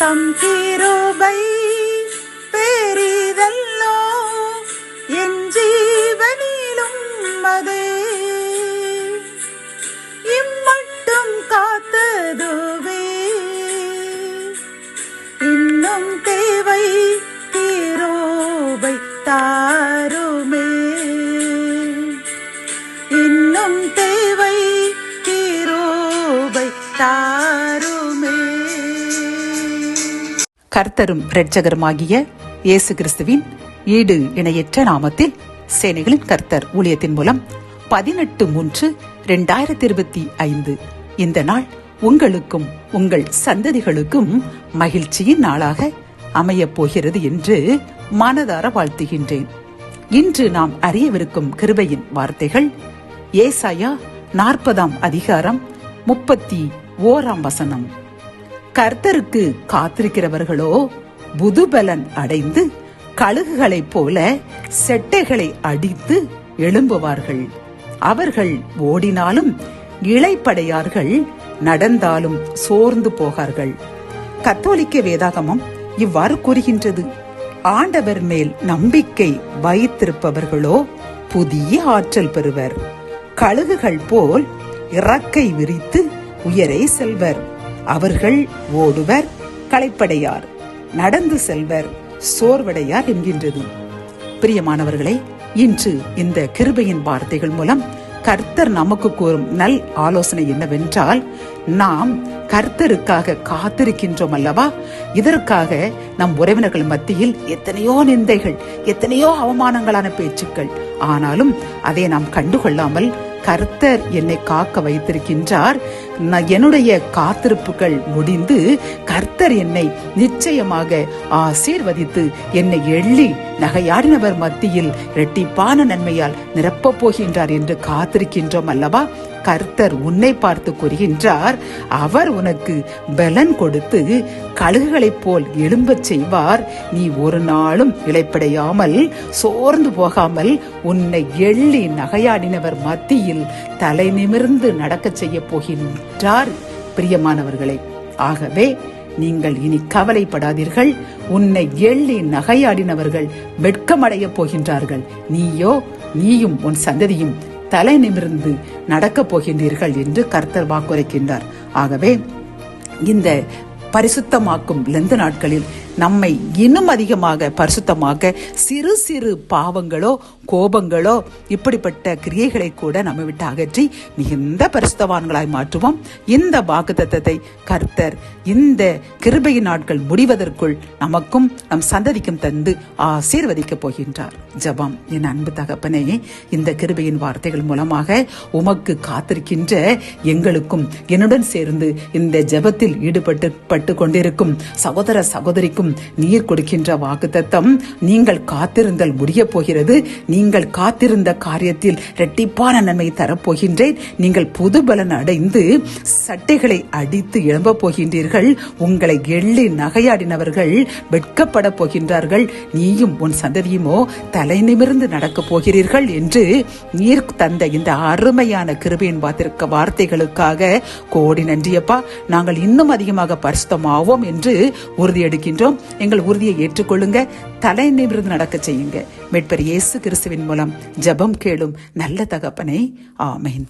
தம் கிருபை பெரிதல்லோ, என் ஜீவனிலும் அதே இம்மட்டும் காத்ததுவே. இன்னும் தேவை கிருபை தாருமே, இன்னும் தேவை கிருபை தாருமே. கர்த்தரும் இரட்சகருமாகிய இயேசு கிறிஸ்துவின் ஈடு இணையற்ற நாமத்தில் சேனைகளின் கர்த்தர் ஊழியத்தின் மூலம் 18/3/2025 இந்த நாள் உங்களுக்கும் உங்கள் சந்ததிகளுக்கும் மகிழ்ச்சியின் நாளாக அமையப் போகிறது என்று மனதார வாழ்த்துகின்றேன். இன்று நாம் அறியவிருக்கும் கிருபையின் வார்த்தைகள் ஏசாயா 40:31. கர்த்தருக்கு காத்திருக்கிறவர்களோ புதுபலன் அடைந்து கழுகுகளைப் போல செட்டைகளை அடித்து எழும்புவார்கள். அவர்கள் ஓடினாலும் இளைப்படையார்கள், நடந்தாலும் சோர்ந்து போகார்கள். கத்தோலிக்க வேதாகமம் இவ்வாறு கூறுகின்றது: ஆண்டவர் மேல் நம்பிக்கை வைத்திருப்பவர்களோ புதிய ஆற்றல் பெறுவர். கழுகுகள் போல் இறக்கை விரித்து உயரே செல்வர். அவர்கள் ஓடுவர், களைப்படையார், நடந்து செல்வர், சோர்வடையார் என்கின்றது. பிரியமானவர்களே, இன்று இந்த கிருபையின் வார்த்தைகள் மூலம் கர்த்தர் நமக்கு கூறும் நல் ஆலோசனை என்னவென்றால், நாம் கர்த்தருக்காக காத்திருக்கின்றோம் அல்லவா? இதற்காக நம் உறவினர்கள் மத்தியில் எத்தனையோ நிந்தைகள், எத்தனையோ அவமானங்களான பேச்சுக்கள், ஆனாலும் அதை நாம் கண்டுகொள்ளாமல் கர்த்தர் என்னை காக்க வைத்திருக்கின்றார். என்னுடைய காத்திருப்புகள் முடிந்து கர்த்தர் என்னை நிச்சயமாக ஆசீர்வதித்து என்னை எள்ளி நகையாடினவர் மத்தியில் இரட்டிப்பான நன்மையால் நிரப்பப் போகின்றார் என்று காத்திருக்கின்றோம் அல்லவா? கர்த்தர் உன்னை பார்த்து கூறுகின்றார், அவர் உனக்கு பலன் கொடுத்து கழுகுகளைப் போல் எழும்பச் செய்வார். நீ ஒரு நாளும் இளைப்படையாமல் சோர்ந்து போகாமல் உன்னை எள்ளி நகையாடினவர் மத்தியில் தலை நிமிர்ந்து நடக்க செய்ய போகின்றார். பிரியமானவர்களே, ஆகவே நீங்கள் இனி கவலைப்படாதீர்கள். உன்னை எள்ளி நகையாடினவர்கள் வெட்கமடைய போகின்றார்கள். நீயும் உன் சந்ததியும் தலை நிமிர்ந்து நடக்கப் போகின்றீர்கள் என்று கர்த்தர் வாக்குரைக்கின்றார். ஆகவே இந்த பரிசுத்தமாக்கும் லெந்து நாட்களில் நம்மை இன்னும் அதிகமாக பரிசுத்தமாக்க சிறு சிறு பாவங்களோ கோபங்களோ இப்படிப்பட்ட கிரியைகளை கூட நம்ம விட்டு அகற்றி மிகுந்த பரிசுத்தவான்களாய் மாற்றுவோம். இந்த வாக்குத்தத்தத்தை கர்த்தர் இந்த கிருபையின் நாட்கள் முடிவதற்குள் நமக்கும் நம் சந்ததிக்கும் தந்து ஆசீர்வதிக்கப் போகின்றார். ஜெபம். என் அன்பு தகப்பனே, இந்த கிருபையின் வார்த்தைகள் மூலமாக உமக்கு காத்திருக்கின்ற எங்களுக்கும் என்னுடன் சேர்ந்து இந்த ஜெபத்தில் ஈடுபட்டு கொண்டிருக்கும் சகோதர சகோதரிக்கும் நீர் கொடுக்கின்ற வாக்குத்தத்தம், நீங்கள் காத்திருந்தல் முடிய போகிறது. நீங்கள் காத்திருந்த காரியத்தில் இரட்டிப்பான நன்மை தரப்போகின்றேன். நீங்கள் புது பலன் அடைந்து சட்டைகளை அடித்து எழும்ப போகின்றீர்கள். உங்களை எள்ளி நகையாடினவர்கள் வெட்கப்பட போகின்றார்கள். நீயும் உன் சந்ததியுமோ தலை நிமிர்ந்து நடக்கப் போகிறீர்கள் என்று நீர் தந்த இந்த அருமையான கிருபையின் வார்த்தைகளுக்காக கோடி நன்றியப்பா. நாங்கள் இன்னும் அதிகமாக பரிசுத்தமாவோம் என்று உறுதியெடுக்கின்றோம். எங்கள் உறுதியை ஏற்றுக்கொள்ளுங்க. தலை நிமிர்ந்து நடக்க செய்யுங்க. மீட்பர் இயேசு கிறிஸ்துவின் மூலம் ஜெபம் கேளும் நல்ல தகப்பனே. ஆமென்.